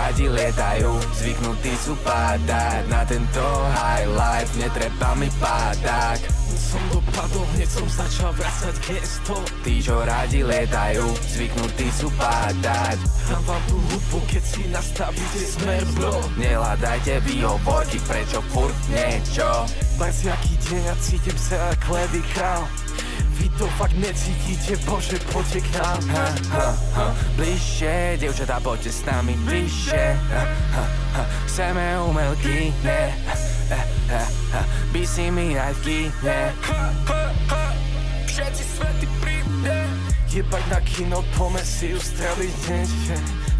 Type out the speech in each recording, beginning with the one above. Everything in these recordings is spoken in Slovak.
radi lietajú, zvyknutí sú padať. Na tento high life netreba mi padák. Som dopadol, hneď som začal vracať gesto. Tí, čo radi lietajú, zvyknutí sú padať. Dám vám tú hudbu, keď si nastavíte smer, bro. Nehľadajte výhovorky, prečo furt niečo. Jaký deň a cítim sa ako levý král. Vy to fakt necítite, bože, poďte k nám. Bližšie, dievčatá, poďte s nami bližšie. Chceme umelky, ne. By si mi aj v kine. Všetci svety príde. Jebať na kino, poďme si ustraviť deň.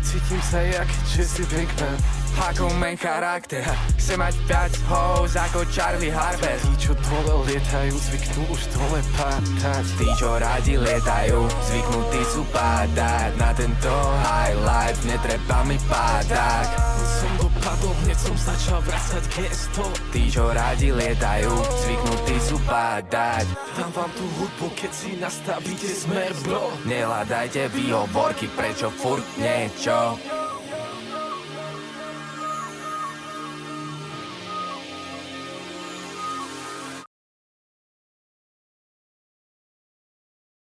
Cítim sa jak Jesse Pinkman. Ako main charakter, chcem mať viac hoes ako Charlie Harper. Tí, čo dole lietajú, zvyknú už dole padať. Tí, čo radi lietajú, zvyknutí sú padať. Na tento high life netreba mi padák. Som dopadol, hneď som začal vracať gesto. Tí, čo radi lietajú, zvyknutí sú padať. Dám vám tú hudbu, keď si nastavíte smer, bro. Nehľadajte výhovorky, prečo furt niečo.